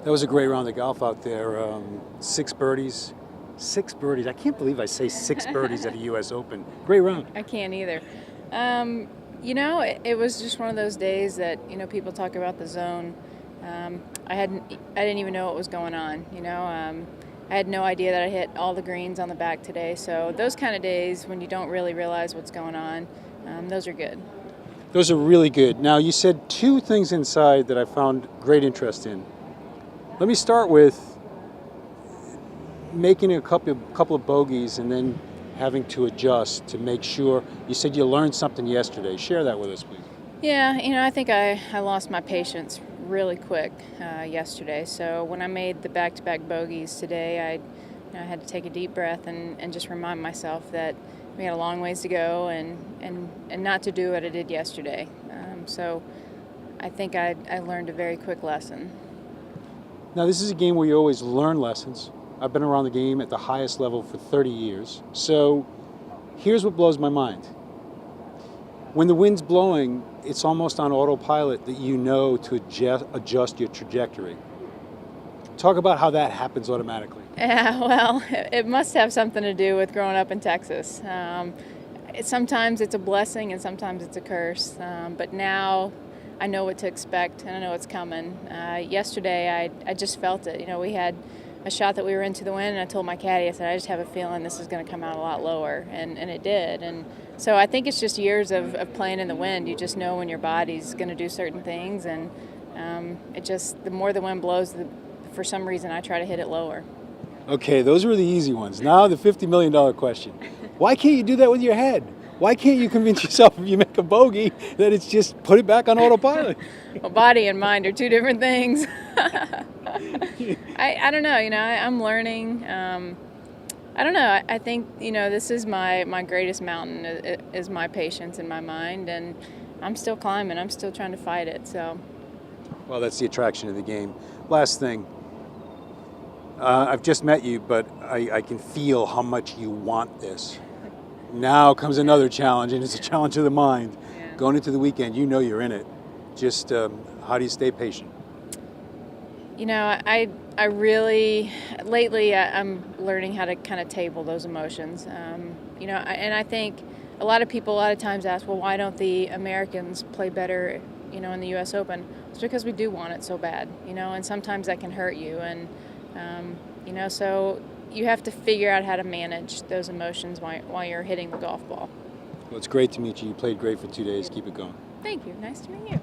That was a great round of golf out there. Six birdies. Six birdies. I can't believe I say six birdies at a U.S. Open. Great round. I can't either. It was just one of those days that, people talk about the zone. I didn't even know what was going on. I had no idea that I hit all the greens on the back today. So those kind of days when you don't really realize what's going on, those are good. Those are really good. Now, you said two things inside that I found great interest in. Let me start with making a couple of bogeys and then having to adjust to make sure. You said you learned something yesterday. Share that with us, please. Yeah, I think I lost my patience really quick yesterday. So when I made the back-to-back bogeys today, I had to take a deep breath and just remind myself that we had a long ways to go and not to do what I did yesterday. So I think I learned a very quick lesson. Now, this is a game where you always learn lessons. I've been around the game at the highest level for 30 years. So here's what blows my mind. When the wind's blowing, it's almost on autopilot that you know to adjust your trajectory. Talk about how that happens automatically. Yeah, well, it must have something to do with growing up in Texas. Sometimes it's a blessing and sometimes it's a curse. But now I know what to expect and I know what's coming. Yesterday I just felt it. We had a shot that we were into the wind, and I told my caddy, I said, I just have a feeling this is going to come out a lot lower, and it did. And so I think it's just years of playing in the wind. You just know when your body's going to do certain things, and the more the wind blows, for some reason I try to hit it lower. Okay, those were the easy ones. Now the $50 million question. Why can't you do that with your head? Why can't you convince yourself if you make a bogey that it's just put it back on autopilot? Well, body and mind are two different things. I don't know, I'm learning. I don't know, I think, this is my greatest mountain is my patience in my mind, and I'm still climbing, I'm still trying to fight it, so. Well, that's the attraction of the game. Last thing, I've just met you, but I can feel how much you want this. Now comes another challenge, and it's a challenge of the mind. Yeah. Going into the weekend, you're in it. Just how do you stay patient? I really, lately I'm learning how to kind of table those emotions. And I think a lot of people a lot of times ask, well, why don't the Americans play better, in the U.S. Open? It's because we do want it so bad, and sometimes that can hurt you. And, so you have to figure out how to manage those emotions while you're hitting the golf ball. Well, it's great to meet you. You played great for 2 days. Keep it going. Thank you. Nice to meet you.